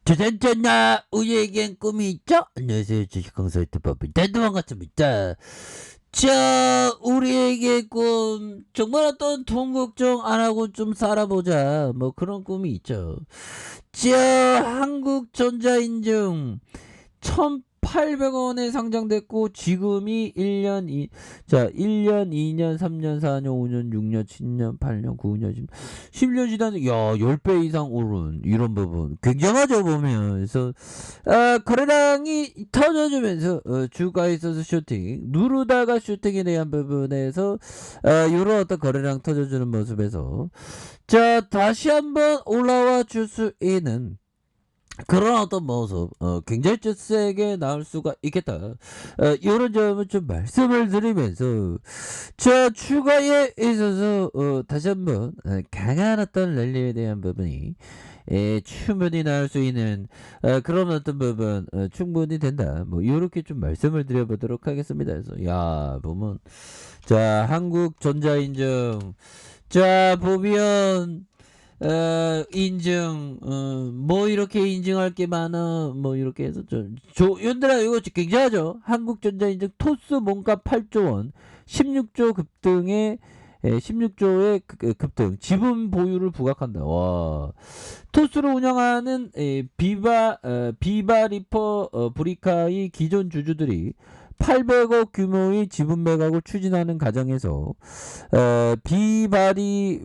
주전전나 우리에겐 꿈이 있죠? 안녕하세요. 주식강사 유튜버입니다. 반갑습니다. 자, 우리에게 꿈 정말 어떤 돈 걱정 안 하고 좀 살아보자, 뭐 그런 꿈이 있죠. 자, 한국전자인증 1,800원에 상장됐고 지금이 1년 1년 2년 3년 4년 5년 6년 7년 8년 9년 10년 지났는데 야 10배 이상 오른 이런 부분 굉장하죠 보면. 그래서 거래량이 터져주면서 주가에 있어서 쇼팅 누르다가 쇼팅에 대한 부분에서 이런 어떤 거래량 터져주는 모습에서 자 다시 한번 올라와 줄 수 있는 그런 어떤 모습, 굉장히 좀 세게 나올 수가 있겠다. 이런 점을 좀 말씀을 드리면서, 자, 추가에 있어서, 다시 한번, 강한 어떤 랠리에 대한 부분이, 충분히 나올 수 있는, 그런 어떤 부분, 충분히 된다. 뭐, 이렇게 좀 말씀을 드려보도록 하겠습니다. 그래서, 야, 보면, 자, 한국전자인증, 자, 보면, 인증, 뭐 이렇게 인증할 게 많아, 뭐 이렇게 해서 연들아 이거 굉장하죠. 한국전자인증 토스 몸값 8조 원, 16조 급등의 16조의 급등, 지분 보유를 부각한다. 와, 토스를 운영하는 비바 리퍼 브리카의 기존 주주들이 800억 규모의 지분 매각을 추진하는 과정에서 비바리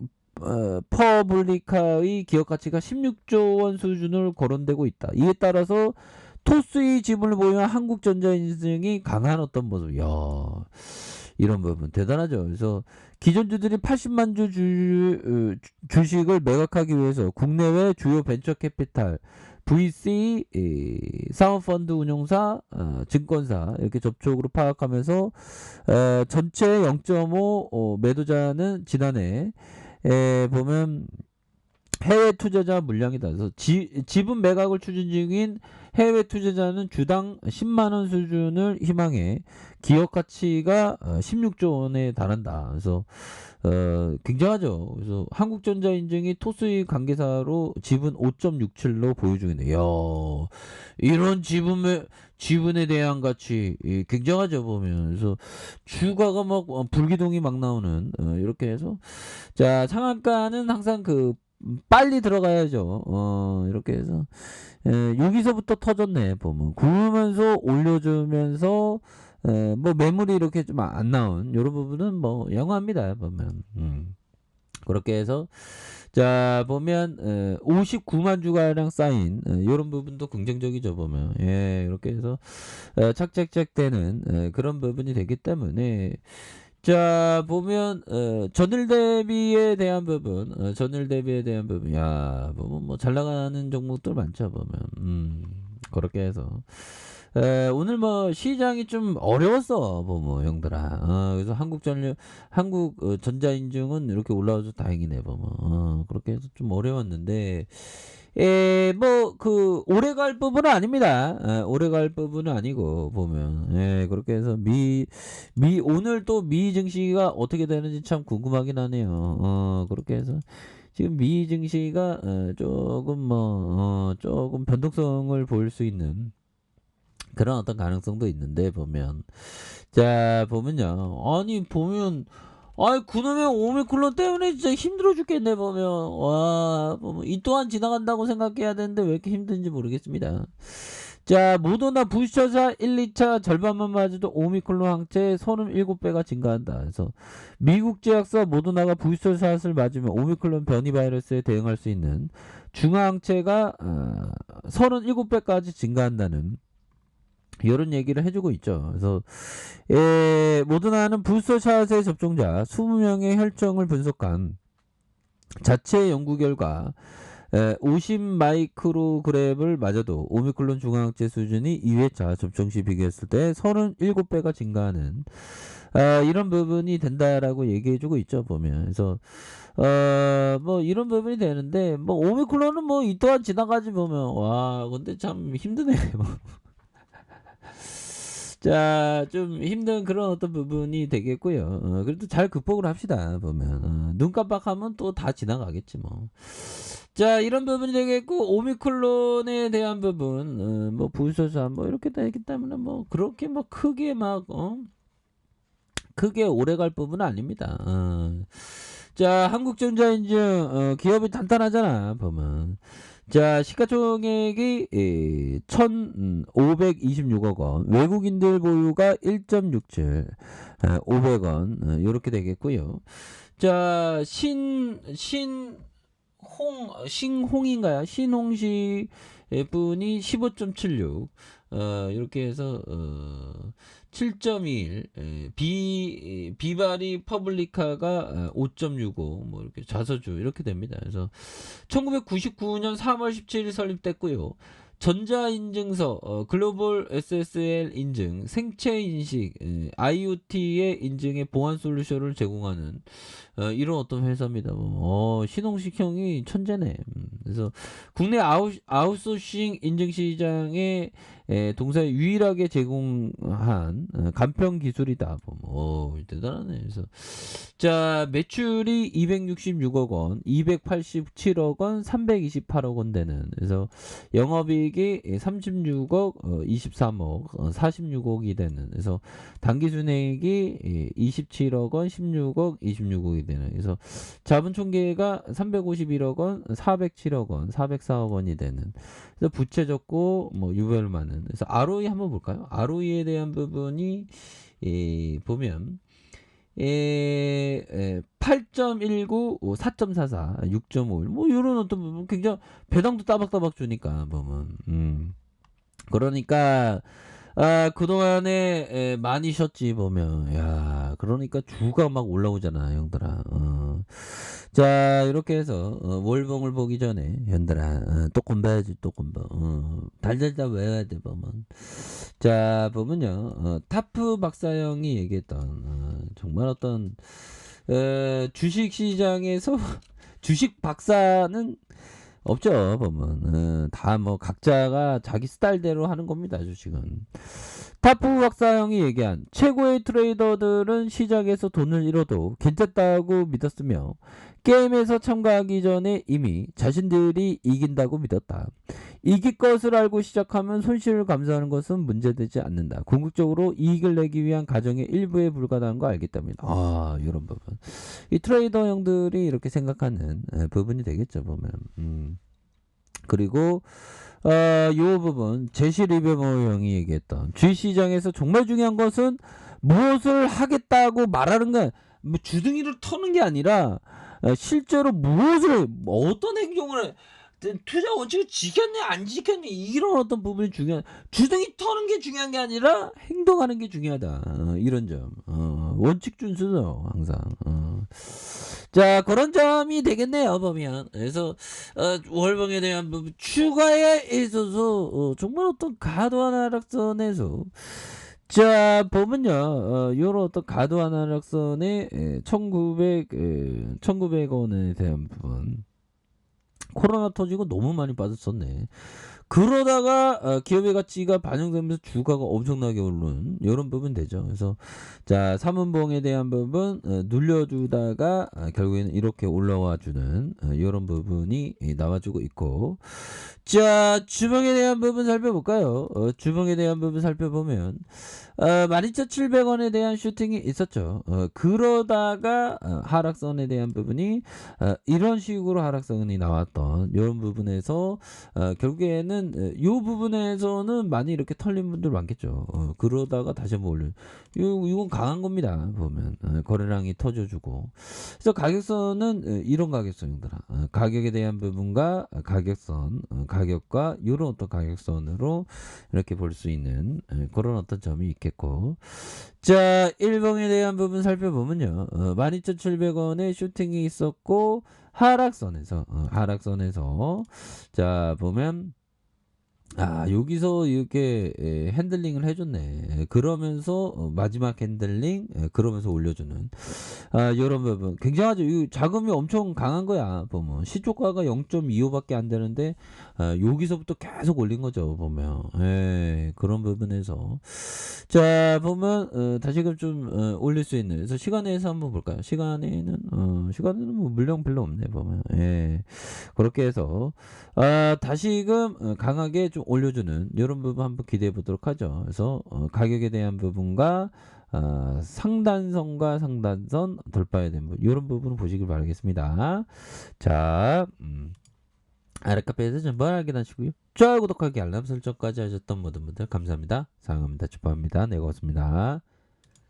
퍼블리카의 기업 가치가 16조 원 수준을 거론되고 있다. 이에 따라서 토스의 지분을 보유한 한국전자인증이 강한 어떤 모습. 야, 이런 부분 대단하죠. 그래서 기존 주들이 80만 주식을 매각하기 위해서 국내외 주요 벤처 캐피탈 VC 사모펀드 운용사 증권사 이렇게 접촉으로 파악하면서 전체 0.5 매도자는 지난해 보면 해외 투자자 물량이다. 그래서 지분 매각을 추진 중인 해외 투자자는 주당 10만원 수준을 희망해 기업 가치가 16조 원에 달한다. 그래서 굉장하죠. 그래서 한국전자인증이 토스의 관계사로 지분 5.67로 보유 중인데, 야, 이런 지분에 대한 가치 굉장하죠 보면. 그래서 주가가 막 불기둥이 막 나오는 이렇게 해서 자 상한가는 항상 빨리 들어가야죠. 이렇게 해서 여기서부터 터졌네 보면 구르면서 올려주면서 뭐 매물이 이렇게 좀 안 나온 이런 부분은 뭐 양호합니다 보면. 그렇게 해서 자 보면 59만 주가량 쌓인 이런 부분도 긍정적이죠 보면. 예, 이렇게 해서 착착착 되는 그런 부분이 되기 때문에 자 보면 전일 대비에 대한 부분 야 보면 뭐 잘 나가는 종목들 많죠 보면. 그렇게 해서 오늘 뭐 시장이 좀 어려웠어 보면 형들아. 그래서 한국 전자인증은 이렇게 올라와서 다행이네 보면. 그렇게 해서 좀 어려웠는데 뭐 오래 갈 부분은 아닙니다. 오래 갈 부분은 아니고 보면 그렇게 해서 오늘 또 미 증시가 어떻게 되는지 참 궁금하긴 하네요. 그렇게 해서 지금 미 증시가 조금 변동성을 보일 수 있는 그런 어떤 가능성도 있는데 보면 자 보면요. 아니 보면 아이 그놈의 오미클론 때문에 진짜 힘들어 죽겠네 보면. 와 보면 이 또한 지나간다고 생각해야 되는데 왜 이렇게 힘든지 모르겠습니다. 자 모더나 부스터샷 1, 2차 절반만 맞아도 오미클론 항체 37배가 증가한다. 그래서 미국 제약사 모더나가 부스터샷을 맞으면 오미클론 변이 바이러스에 대응할 수 있는 중화항체가 37배까지 증가한다는 이런 얘기를 해주고 있죠. 그래서 모더나는 부스터샷의 접종자 20명의 혈청을 분석한 자체 연구 결과 50 마이크로그램을 맞아도 오미클론 중화항체 수준이 2회차 접종 시 비교했을 때 37배가 증가하는 이런 부분이 된다라고 얘기해주고 있죠 보면. 그래서 뭐 이런 부분이 되는데 뭐 오미클론은 뭐 이 또한 지나가지 보면. 와 근데 참 힘드네 뭐. 자, 좀 힘든 그런 어떤 부분이 되겠고요. 그래도 잘 극복을 합시다, 보면. 눈 깜빡하면 또 다 지나가겠지, 뭐. 자, 이런 부분이 되겠고, 오미크론에 대한 부분, 뭐 부수사 뭐 이렇게 되기 때문에 뭐 그렇게 뭐 크게 막 크게 오래 갈 부분은 아닙니다. 자, 한국전자인증 기업이 탄탄하잖아 보면. 자, 시가총액이 1,526억 원, 외국인들 보유가 1.67, 500원 요렇게 되겠고요. 자, 신홍인가요? 신홍시 분이 15.76, 이렇게 해서 7.21, 비바리 퍼블리카가 5.65, 뭐 이렇게 자서주 이렇게 됩니다. 그래서 1999년 3월 17일 설립됐고요. 전자인증서, 글로벌 SSL 인증, 생체인식, IoT의 인증의 보안 솔루션을 제공하는 이런 어떤 회사입니다. 신홍식 형이 천재네. 그래서 국내 아웃소싱 인증 시장에 동사에 유일하게 제공한 간편 기술이다. 대단하네. 그래서 자, 매출이 266억 원, 287억 원, 328억 원 되는. 그래서 영업이익이 36억, 23억, 46억이 되는. 그래서 당기순이익이 27억 원, 16억, 26억이 되는. 그래서 자본 총계가 351억 원, 407억 원, 404억 원이 되는. 그래서 부채 적고 뭐 유별 많은. 그래서 ROE 한번 볼까요? ROE에 대한 부분이 보면 8.19, 4.44, 6.51, 뭐 이런 어떤 부분 굉장히 배당도 따박따박 주니까 보면. 그러니까 그동안에 많이 쉬었지 보면. 야, 그러니까 주가 막 올라오잖아 형들아. 자, 이렇게 해서 월봉을 보기 전에 형들아, 또 공부해야지. 또 공부. 달달달 외워야 돼 보면. 자, 보면요, 타프 박사형이 얘기했던 정말 어떤 주식시장에서 주식 박사는 없죠 보면. 다 뭐 각자가 자기 스타일대로 하는 겁니다. 주식은. 타프 박사형이 얘기한 최고의 트레이더들은 시작에서 돈을 잃어도 괜찮다고 믿었으며 게임에서 참가하기 전에 이미 자신들이 이긴다고 믿었다. 이길 것을 알고 시작하면 손실을 감수하는 것은 문제되지 않는다. 궁극적으로 이익을 내기 위한 과정의 일부에 불과하다는 거 알기 때문이다. 이런 부분. 이 트레이더 형들이 이렇게 생각하는 부분이 되겠죠 보면. 그리고 요 부분 제시 리베모 형이 얘기했던 주식시장에서 정말 중요한 것은 무엇을 하겠다고 말하는 건 뭐 주둥이를 터는 게 아니라 실제로 무엇을 어떤 행동을 해, 투자 원칙을 지켰냐 안 지켰냐 이런 어떤 부분이 중요한. 주둥이 터는 게 중요한 게 아니라 행동하는 게 중요하다. 이런 점. 원칙 준수죠 항상. 자, 그런 점이 되겠네요 보면. 그래서 월봉에 대한 부분 추가에 있어서 정말 어떤 과도한 하락선에서 자, 보면요, 요런 어떤 과도한 하락선에 1900원에 대한 부분. 코로나 터지고 너무 많이 빠졌었네. 그러다가 기업의 가치가 반영되면서 주가가 엄청나게 오른 이런 부분 되죠. 그래서 자, 삼은봉에 대한 부분 눌려주다가 결국에는 이렇게 올라와 주는 이런 부분이 나와주고 있고. 자, 주봉에 대한 부분 살펴볼까요? 주봉에 대한 부분 살펴보면 12,700원에 대한 슈팅이 있었죠. 그러다가 하락선에 대한 부분이 이런 식으로 하락선이 나왔던 이런 부분에서 결국에는 이 부분에서는 많이 이렇게 털린 분들 많겠죠. 그러다가 다시 한번 올려. 이건 강한 겁니다. 보면 거래량이 터져주고. 그래서 가격선은 이런 가격선이더라. 가격에 대한 부분과 가격선, 가격과 이런 어떤 가격선으로 이렇게 볼 수 있는 그런 어떤 점이 있겠고. 자, 일봉에 대한 부분 살펴보면요, 12,700원에 슈팅이 있었고 하락선에서 자 보면 여기서 이렇게 핸들링을 해줬네. 그러면서 마지막 핸들링, 그러면서 올려주는 요런 부분 굉장하죠. 이 자금이 엄청 강한 거야. 보면 시초가가 0.25밖에 안 되는데 여기서부터 계속 올린 거죠. 보면 그런 부분에서 자 보면 다시금 좀 올릴 수 있는. 그래서 시간에서 한번 볼까요? 시간에는 뭐 물량 별로 없네. 보면 그렇게 해서 다시금 강하게 좀 올려주는 이런 부분 한번 기대해 보도록 하죠. 그래서 가격에 대한 부분과 상단선과 상단선 돌파해야 되는 부분 이런 부분을 보시길 바라겠습니다. 자, 아랫카페에서 전부 확인하시고요. 좋아요, 구독하기, 알람 설정까지 하셨던 모든 분들 감사합니다. 사랑합니다. 축복합니다. 네, 고맙습니다.